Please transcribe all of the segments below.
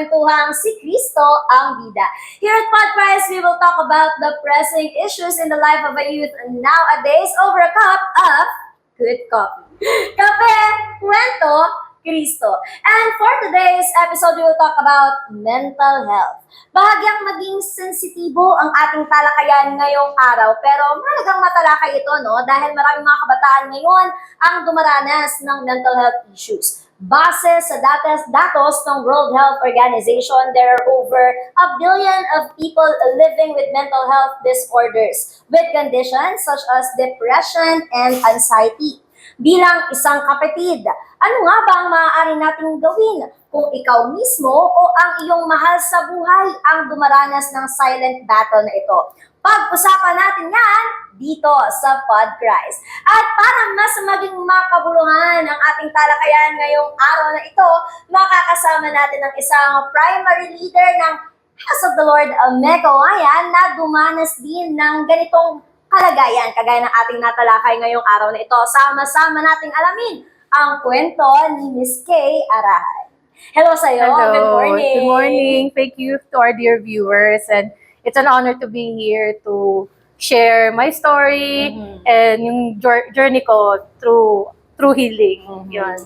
kwentuhang si Cristo ang bida. Here at Podprice, we will talk about the pressing issues in the life of a youth nowadays over a cup of good coffee. Kape, kwento, Cristo. And for today's episode, we will talk about mental health. Bahagyang maging sensitibo ang ating talakayan ngayong araw, pero mahalagang matalakay ito, no? Dahil maraming mga kabataan ngayon ang dumaranas ng mental health issues. Base sa datos ng World Health Organization, there are over 1 billion of people living with mental health disorders with conditions such as depression and anxiety. Bilang isang kapatid, ano nga ba ang maaari nating gawin kung ikaw mismo o ang iyong mahal sa buhay ang dumaranas ng silent battle na ito? Pag-usapan natin yan dito sa Podprice. At para mas maging makabuluhan ang ating talakayan ngayong araw na ito, makakasama natin ang isang primary leader ng House of the Lord, Mecca Wayan, na dumanas din ng ganitong kalagayan, kagaya ng ating natalakay ngayong araw na ito. Sama-sama nating alamin ang kwento ni Miss Kay Arahay. Hello sa'yo. Hello. Good morning. Good morning. Thank you to our dear viewers. And it's an honor to be here to share my story and yung journey ko through healing. Yun.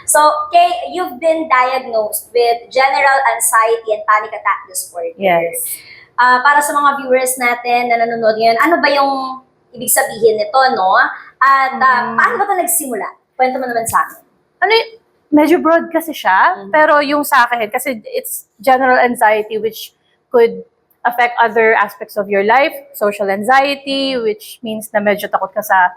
So, Kay, you've been diagnosed with general anxiety and panic attack disorder. Yes. Para sa mga viewers natin na nanonood ngayon, ano ba yung ibig sabihin nito, no? At paano ba ito nagsimula? Kwento mo naman sa akin. Medyo broad kasi siya, pero yung sa akin, kasi it's general anxiety which could affect other aspects of your life. Social anxiety, which means na medyo takot ka sa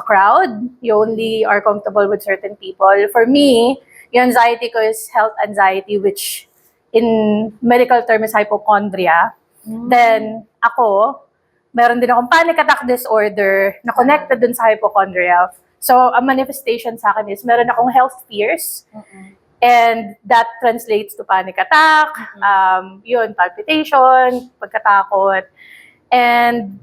crowd. You only are comfortable with certain people. For me, yung anxiety ko is health anxiety, which in medical term is hypochondria. Then, ako, meron din akong panic attack disorder na connected dun sa hypochondria. So, ang manifestation sa akin is meron akong health fears. And that translates to panic attack, yun, palpitation, pagkatakot. And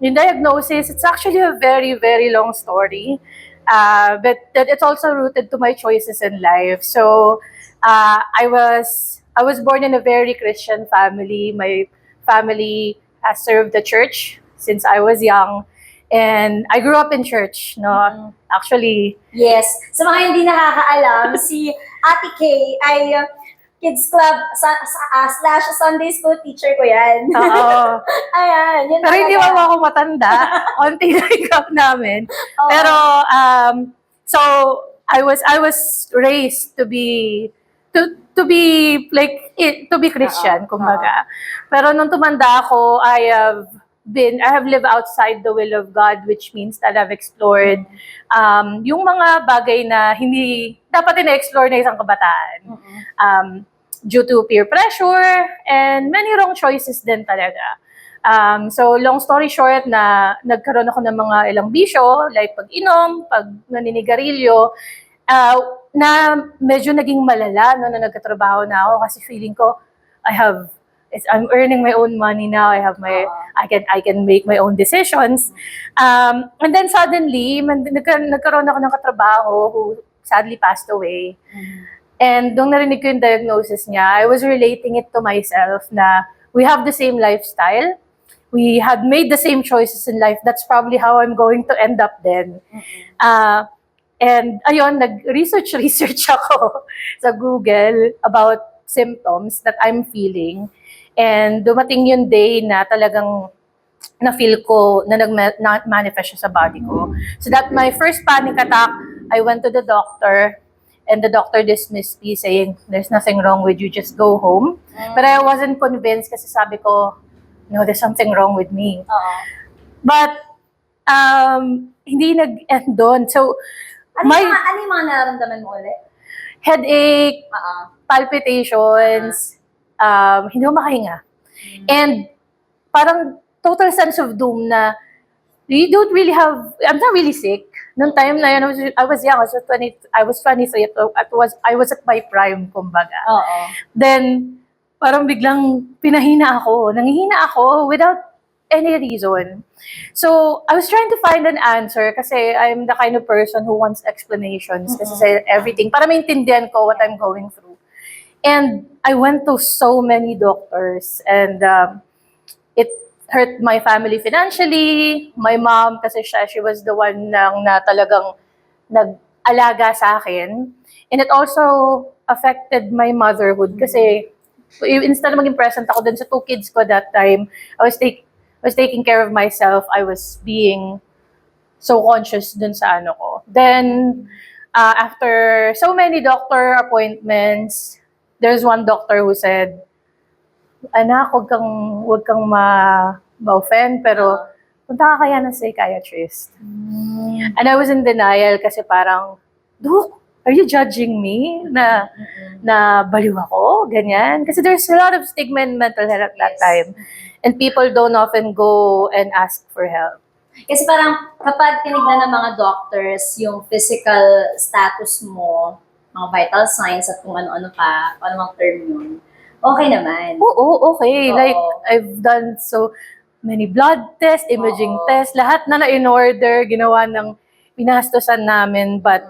yung diagnosis, it's actually a very, very long story. But it's also rooted to my choices in life. So, I was born in a very Christian family. My family has served the church since I was young. And I grew up in church, no? Actually, Yes. Sa mga hindi nakakaalam, si Ate Kay ay kids club slash Sunday school teacher ko yan. oo. Ayan. Yun Pero hindi talaga. mo ako matanda. Onti na yung gap namin. Oo. Pero, so, I was raised to be Christian, kumbaga. Pero nung tumanda ako, I have lived outside the will of God, which means that I've explored yung mga bagay na hindi dapat ina-explore na isang kabataan. Due to peer pressure and many wrong choices din talaga. So long story short, na nagkaroon ako ng mga ilang bisyo, like pag-inom, pag naninigarilyo, na medyo naging malala no, na nagkatrabaho na ako kasi feeling ko I'm earning my own money now. I can make my own decisions. And then suddenly, nagkaroon ako ng katrabaho who sadly passed away. And nung narinig ko yung diagnosis niya, I was relating it to myself na we have the same lifestyle. We had made the same choices in life. That's probably how I'm going to end up then. And ayun, nag-research ako sa Google about symptoms that I'm feeling. And dumating yung day na talagang na-feel ko na nag-manifest siya sa body ko. So that my first panic attack, I went to the doctor and the doctor dismissed me saying, there's nothing wrong with you, just go home. But I wasn't convinced kasi sabi ko, no, there's something wrong with me. But hindi nag-end doon. So, Ano yung mga nararamdaman mo ulit? headache, palpitations, hindi mo makahinga. And parang total sense of doom na you don't really have, I'm not really sick. Noong time na yun, I was young, I was 23, I was at my prime, kumbaga. Then, parang biglang nanghihina ako without any reason. So, I was trying to find an answer kasi I'm the kind of person who wants explanations kasi sa everything, para maintindihan ko what I'm going through. And I went to so many doctors, and it hurt my family financially. My mom, kasi she was the one na talagang nag-alaga sa akin. And it also affected my motherhood kasi instead na maging present ako dun sa two kids ko that time, I was taking care of myself. I was being so conscious dun sa ano ko. Then, after so many doctor appointments, there's one doctor who said, anak, wag kang ma-offend, pero punta ka kaya ng psychiatrist. And I was in denial kasi parang, Dok, are you judging me na baliw ako? Ganyan. Kasi there's a lot of stigma in mental health at that Yes. time. And people don't often go and ask for help. Kasi parang kapag tinignan ng mga doctors yung physical status mo, mga vital signs at kung ano-ano pa, kung ano mang term yun, okay naman. Oo, okay. Oo. Like, I've done so many blood tests, imaging Oo. tests, lahat na na-in-order, ginawa ng pinastosan namin, but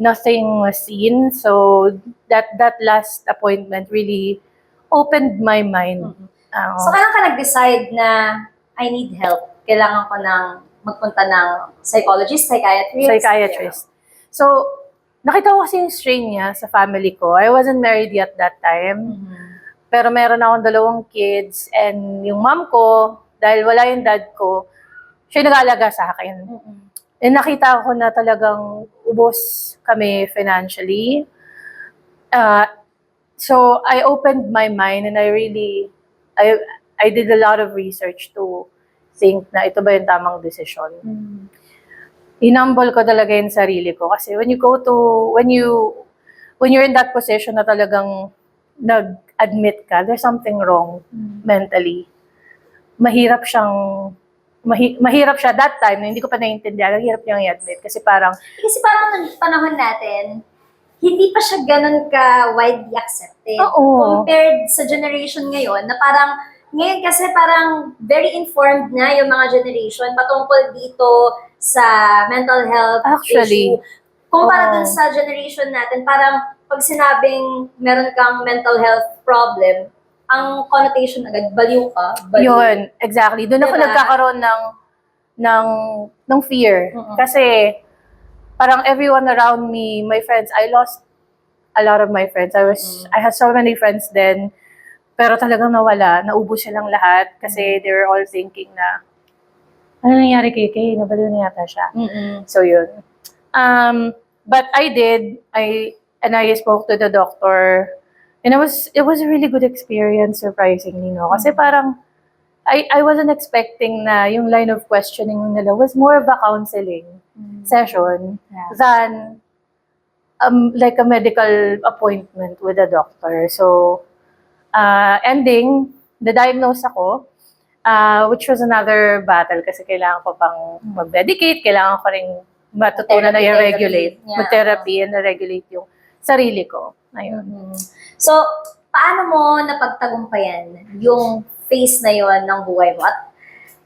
nothing was seen. So, that last appointment really opened my mind. So, kailan ka nag-decide na I need help? Kailangan ko ng magpunta ng psychiatrist? So, nakita ko kasi yung strain niya sa family ko. I wasn't married yet that time. Pero meron akong 2 kids, and yung mom ko, dahil wala yung dad ko, siya yung nag-aalaga sa akin. And nakita ko na talagang ubos kami financially. So I opened my mind, and I did a lot of research to think na ito ba yung tamang desisyon. Inumble ko talaga yung sarili ko kasi when you're in that position na talagang nag-admit ka, there's something wrong mentally. Mahirap siya that time, na hindi ko pa naiintindihan, ang hirap niyang i-admit kasi parang Kasi parang nung panahon natin, hindi pa siya ganun ka widely accepted. Oo. Compared sa generation ngayon, na parang, ngayon kasi parang very informed na yung mga generation patungkol dito sa mental health Actually, issue. Kumpara oo. dun sa generation natin, parang pag sinabing meron kang mental health problem, ang connotation agad, baliw ka. Baliw. Yun, exactly. Doon ako Diba? nagkakaroon ng fear. Oo. Kasi parang everyone around me, my friends, I lost a lot of my friends. I had so many friends then, pero talagang nawala, naubos silang lahat kasi they were all thinking na, ano nangyari kay Kay? Nabaliw na yata siya. So yun. But I spoke to the doctor, and it was a really good experience, surprisingly, no? Kasi parang, I wasn't expecting na yung line of questioning nila was more of a counseling session than like a medical appointment with a doctor. So, ending, na-diagnose ako, which was another battle kasi kailangan ko pang mag-medicate, kailangan ko rin matutunan na i-regulate, Yeah. mag-therapy and na-regulate yung sarili ko. Ayun. So, paano mo napagtagumpayan yung phase na yon ng buhay mo? At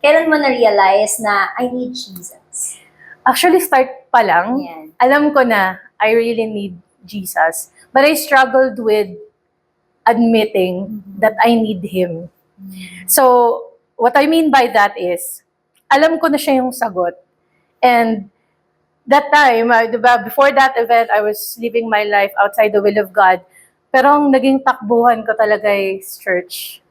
kailan mo na-realize na I need Jesus? Actually, start pa lang, Yan. alam ko na I really need Jesus. But I struggled with admitting that I need Him. So, what I mean by that is, alam ko na siya yung sagot. And that time, diba, before that event, I was living my life outside the will of God. Pero ang naging takbuhan ko talaga is church.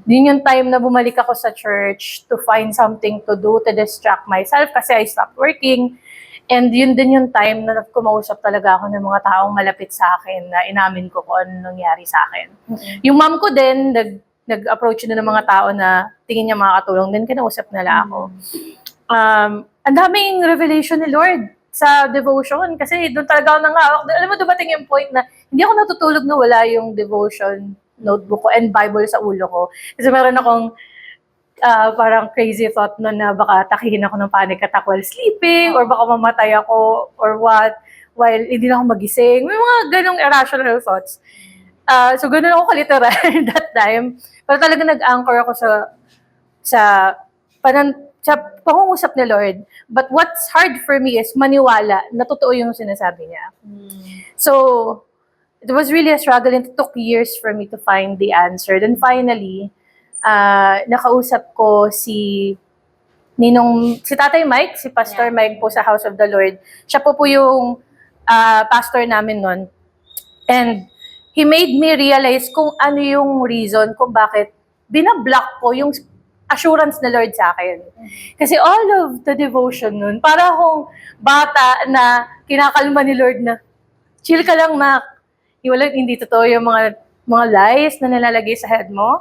Yun yung time na bumalik ako sa church to find something to do to distract myself kasi I stopped working. And yun din yung time na kumausap talaga ako ng mga taong malapit sa akin na inamin ko kung ano nangyari sa akin. Yung mom ko din, nag-approach na ng mga tao na tingin niya makakatulong din, kinausap nila ako. Ang daming revelation ni Lord sa devotion kasi doon talaga ako nangawak. Alam mo, dumating yung point na hindi ako natutulog na wala yung devotion notebook ko and Bible sa ulo ko. Kasi meron akong parang crazy thought nun na baka takihin ako ng panic attack while sleeping or baka mamatay ako or what while hindi na ako magising. May mga ganong irrational thoughts. So ganun ako kaliteral that time. Pero talaga nag-anchor ako sa pangungusap ni Lord. But what's hard for me is maniwala na totoo yung sinasabi niya. So, it was really a struggle and it took years for me to find the answer. Then finally, nakausap ko si Tatay Mike, si Pastor Yeah. Mike po sa House of the Lord. Siya po yung pastor namin nun. And he made me realize kung ano yung reason kung bakit binablock ko yung assurance na Lord sa akin. Kasi all of the devotion nun, para akong bata na kinakalma ni Lord na, chill ka lang, Mac. Hindi totoo yung mga lies na nalalagay sa head mo.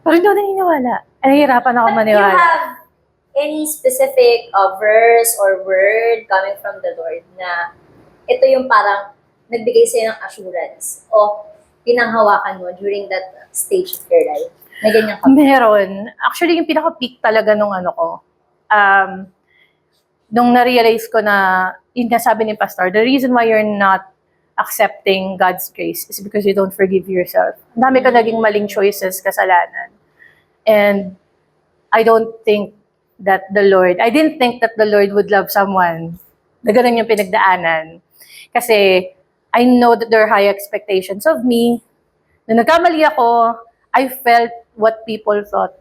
Pero hindi ako naniniwala. Nahihirapan ako But you maniwala. have any specific verse or word coming from the Lord na ito yung parang nagbigay sa'yo ng assurance o pinanghawakan mo during that stage of your life? May ganyan ka ba? Meron. Actually, yung pinaka-peak talaga nung nung na-realize ko na, yung nasabi ni Pastor, the reason why you're not accepting God's grace is because you don't forgive yourself. Ang dami ka naging maling choices, kasalanan. And I didn't think that the Lord would love someone na ganun yung pinagdaanan. Kasi I know that there are high expectations of me. Nung nagkamali ako, I felt what people thought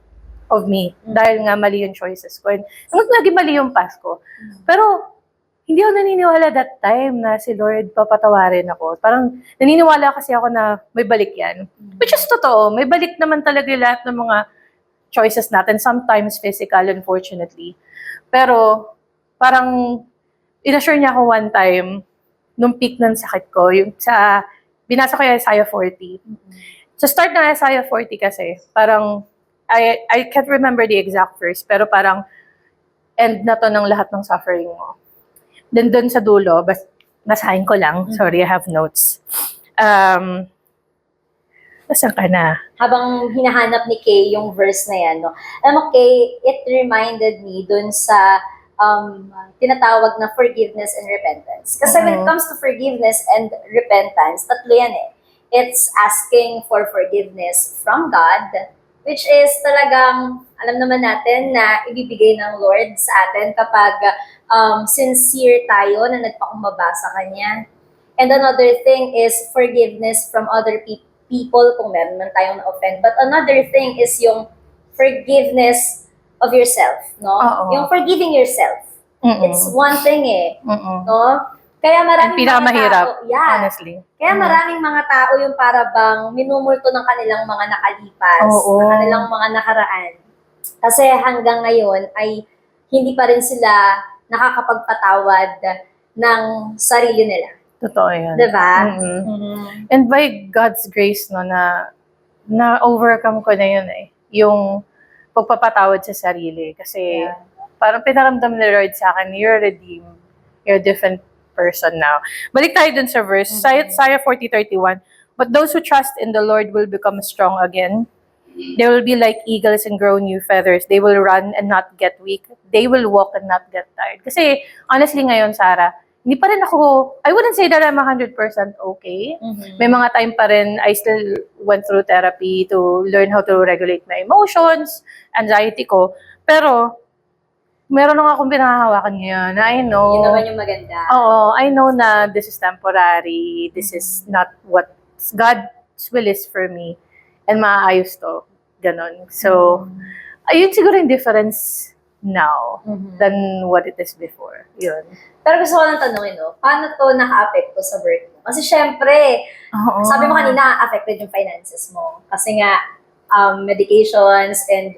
of me. Dahil nga mali yung choices ko. And naging mali yung past ko. Pero hindi ako naniniwala that time na si Lord papatawarin ako. Parang naniniwala kasi ako na may balik yan. Which is totoo. May balik naman talaga lahat ng mga choices natin. Sometimes physical, unfortunately. Pero parang inassure niya ako one time nung peak ng sakit ko. Binasa ko yung Isaiah 40. Sa start ng Isaiah 40 kasi, parang I can't remember the exact verse, pero parang end na to ng lahat ng suffering mo. Then dun sa dulo, basahin ko lang. Sorry, I have notes. Nasaan ka na? Habang hinahanap ni Kay yung verse na yan, no? Alam mo, Kay, it reminded me dun sa tinatawag na forgiveness and repentance. Kasi when it comes to forgiveness and repentance, tatlo yan eh. It's asking for forgiveness from God, which is talagang, alam naman natin na ibibigay ng Lord sa atin kapag sincere tayo na nagpakumbaba sa Kanya. And another thing is forgiveness from other people kung meron man tayong na-offend. But another thing is yung forgiveness of yourself, no? Oo. Yung forgiving yourself. It's one thing eh, no? Kaya maraming pinakamahirap, mga tao, yeah. honestly. Kaya maraming mga tao yung para bang minumulto ng kanilang mga nakalipas, Oo. ng kanilang mga nakaraan. Kasi hanggang ngayon ay hindi pa rin sila nakakapagpatawad ng sarili nila. Totoo yan. Diba? And by God's grace, no, na-overcome ko na yun eh. Yung pagpapatawad sa sarili. Kasi parang pinaramdam ni Lord sa akin, you're redeemed. You're a different person now. Balik tayo dun sa verse. Isaiah 40:31. But those who trust in the Lord will become strong again. They will be like eagles and grow new feathers. They will run and not get weak. They will walk and not get tired. Kasi honestly ngayon, Sarah, hindi pa rin ako, I wouldn't say that I'm 100% okay. May mga time pa rin, I still went through therapy to learn how to regulate my emotions, anxiety ko. Pero, meron lang akong pinahahawakan ngayon. I know. Yun naman yung maganda. Oo, I know na this is temporary. This is not what God's will is for me. And maayos to. Ganon. So, ayun siguro yung difference now than what it is before. Yun. Pero gusto ko lang tanongin, no? Paano to naka-apekto sa work mo? Kasi syempre, sabi mo kanina, affected yung finances mo. Kasi nga, medications and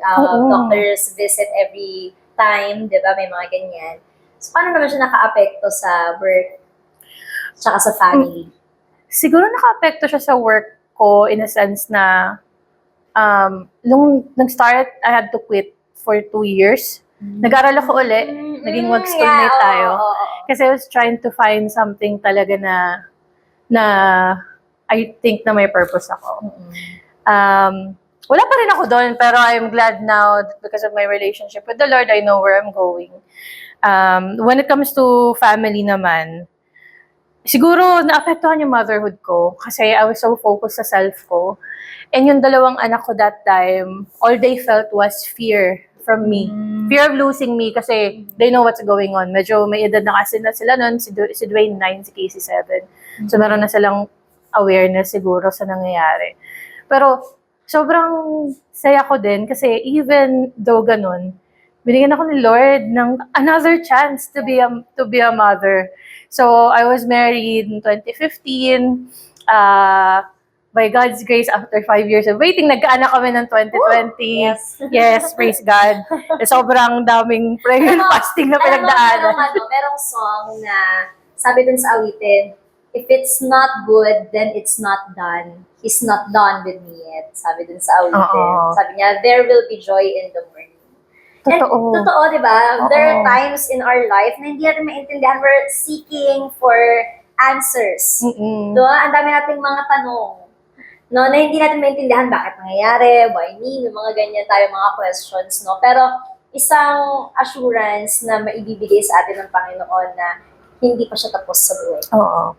doctors visit every time, di ba? May mga ganyan. So, paano naman siya naka-apekto sa work tsaka sa family? Siguro naka-apekto siya sa work ko in a sense na nung nag-start, I had to quit for 2 years. Nag-aral ako uli. Naging mag-schoolmate tayo. Kasi I was trying to find something talaga na I think na may purpose ako. Wala pa rin ako doon, pero I'm glad now that because of my relationship with the Lord, I know where I'm going. When it comes to family naman, siguro naapektuhan yung motherhood ko kasi I was so focused sa self ko. And yung 2 anak ko that time, all they felt was fear from me. Fear of losing me kasi they know what's going on. Medyo may edad na kasi na sila nun. Si Dwayne 9, si Casey 7. So meron na silang awareness siguro sa nangyayari. Pero sobrang saya ko din kasi even though ganun, binigyan ako ni Lord ng another chance to be a mother. So I was married in 2015. By God's grace, after 5 years of waiting, nagkaanak kami ng 2020. Yes. Yes, praise God. Sobrang daming prayer and fasting na pinagdaanan. Merong song na sabi dun sa awitin, if it's not good, then it's not done. It's not done with me yet. Sabi dun sa awitin. Oo. Sabi niya, there will be joy in the morning. Totoo. And totoo, di ba? Oo. There are times in our life na hindi natin maintindihan. We're seeking for answers. Mm-mm. Diba? Ang dami nating mga tanong. No, na hindi natin maintindihan bakit nangyayari, why me, may mga ganyan tayo mga questions, no? Pero isang assurance na maibibigay sa atin ng Panginoon na hindi pa siya tapos sa buhay. Oo.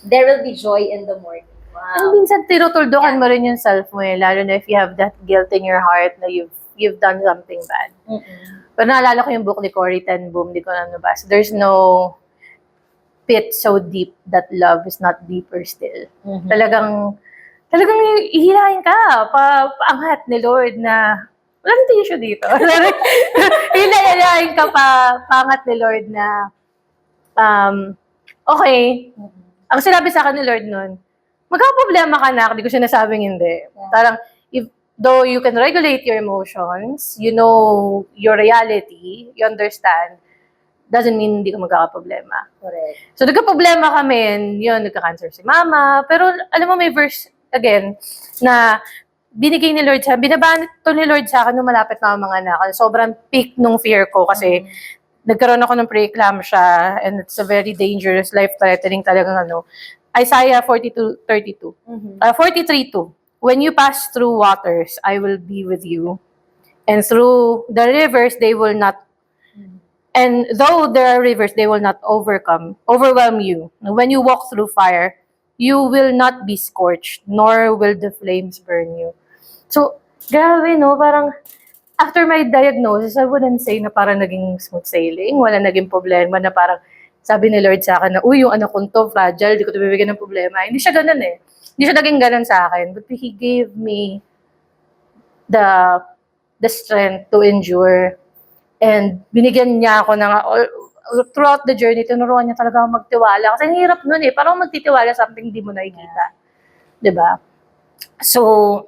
There will be joy in the morning. And Wow. minsan tinutuldukan mo rin yung self mo lalo na if you have that guilt in your heart na you've done something bad. Mm-mm. Pero naalala ko yung book ni Corrie ten Boom, di ko na nabasa. There's no pit so deep that love is not deeper still. Mhm. Talagang ihilahin ka, paangat ni Lord na, walang tissue dito. Hilahin ka paangat ni Lord na, okay, Mhm. ang sinabi sa akin ni Lord nun, magkakaproblema ka na, hindi ko sinasabing hindi. Yeah. Parang, though you can regulate your emotions, you know your reality, you understand, doesn't mean hindi ka magkakaproblema. Correct. So, nagka-problema kami, yun, nagka-cancer si mama, pero alam mo, may verse, again, na binigay ni Lord sa, binabanit to ni Lord sa akin nung malapit na ang mga anak. Sobrang peak nung fear ko kasi nagkaroon ako ng preeclampsia and it's a very dangerous, life-threatening talagang Isaiah 42:32. Mhm. 43:2. When you pass through waters, I will be with you. And through the rivers, they will not And though there are rivers, they will not overwhelm you. When you walk through fire, you will not be scorched, nor will the flames burn you. So, grabe, no? Parang, after my diagnosis, I wouldn't say na parang naging smooth sailing, wala naging problema na parang sabi ni Lord sa akin na, uy, yung anak ko to, fragile, di ko ito bibigyan ng problema. Hindi siya ganun eh. Hindi siya naging ganun sa akin. But He gave me the strength to endure. And binigyan niya ako ng, throughout the journey, tinuruan niya talaga ako magtiwala. Kasi ang hirap nun eh. Parang magtitiwala sa something hindi mo nakikita. Diba? So,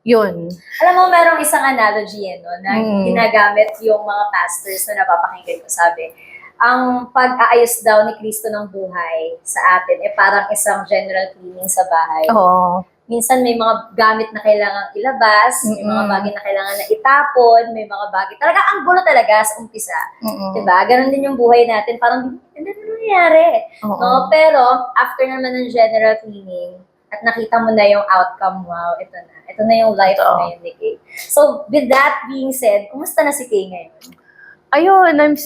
yun. Alam mo, merong isang analogy no, na ginagamit yung mga pastors na napapakinggan ko. Sabi, ang pag-aayos daw ni Kristo ng buhay sa atin parang isang general cleaning sa bahay. Oo. Minsan may mga gamit na kailangan ilabas, may mga bagay na kailangan na itapon, may mga bagay. Talaga, ang gulo talaga sa umpisa. Diba? Ganon din yung buhay natin. Parang, hindi na nangyayari. No? Pero, after naman ng general cleaning, at nakita mo na yung outcome, wow, ito na. Ito na yung life ngayon ni Kay. So, with that being said, kumusta na si Kay ngayon? Ayun, I'm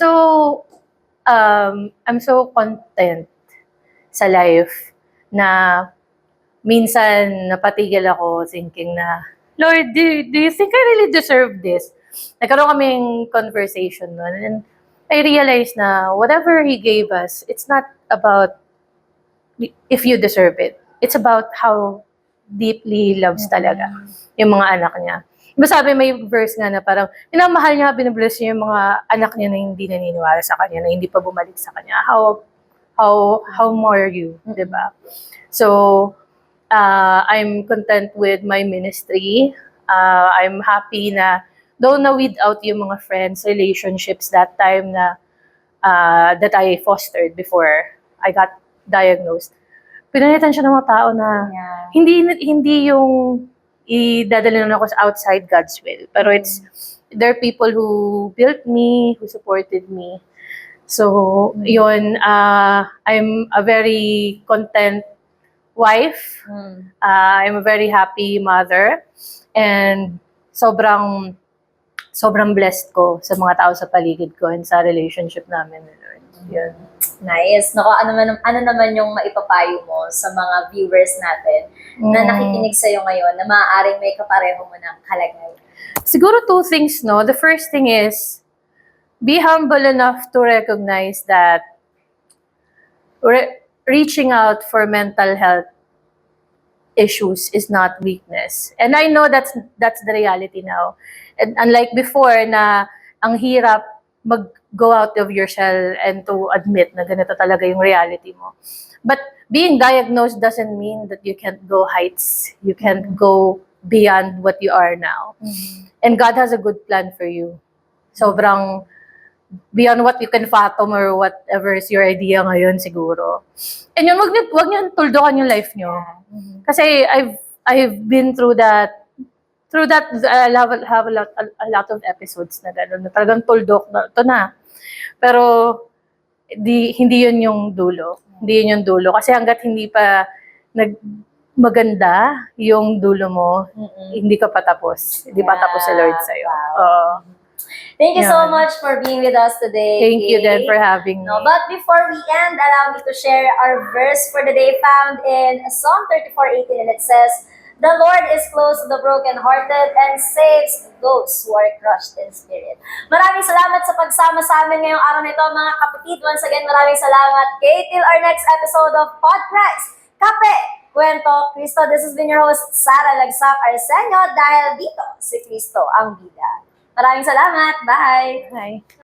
so content sa life na minsan napatigil ako thinking na, Lord, do you think I really deserve this? Nagkaroon kaming conversation nun, and I realized na whatever He gave us, it's not about if you deserve it. It's about how deeply He loves talaga yung mga anak niya. Diba sabi, may verse nga na parang, minamahal niya, binabless niya yung mga anak niya na hindi naniniwala sa kanya, na hindi pa bumalik sa kanya. How more you, diba? So, I'm content with my ministry. I'm happy na, though na-weed out yung mga friends, relationships that time na that I fostered before I got diagnosed. Pinalitan siya ng mga tao na hindi yung idadala na ako sa outside God's will. Pero there are people who built me, who supported me. So, yun, I'm a very content wife. I'm a very happy mother. And sobrang blessed ko sa mga tao sa paligid ko and sa relationship namin ni Lord. Yun. Nice. Naku, ano naman yung maipapayo mo sa mga viewers natin na nakikinig sa'yo ngayon na maaaring may kapareho mo ng kalagayan? Siguro 2 things, no? The first thing is, be humble enough to recognize that reaching out for mental health issues is not weakness. And I know that's the reality now. And unlike before na ang hirap mag-go out of your shell and to admit na ganito talaga yung reality mo. But being diagnosed doesn't mean that you can't go heights. You can't go beyond what you are now. And God has a good plan for you. Sobrang beyond what you can fathom or whatever is your idea ngayon siguro. And yun, wag niyo tuldukan yung life niyo. Kasi I've been through that. I have a lot of episodes na gano'n, na talagang tuldok na, ito na. Pero, hindi yun yung dulo. Hindi yun yung dulo. Kasi hanggat hindi pa maganda yung dulo mo, hindi ka pa tapos. Hindi pa tapos sa Lord sa'yo. Oo. Thank you so Yan. much for being with us today. Thank you Kay. then for having me. No, but before we end, allow me to share our verse for the day found in Psalm 34:18, and it says, "The Lord is close to the brokenhearted and saves those who are crushed in spirit." Maraming salamat sa pagsama sa amin ngayong araw nito, mga kapatid. Once again, maraming salamat. Kay till our next episode of Podcast Kape, Kwento, Kristo. This has been your host, Sara Lagsak Arsenio, dahil dito si Kristo ang bida. Maraming salamat. Bye! Bye.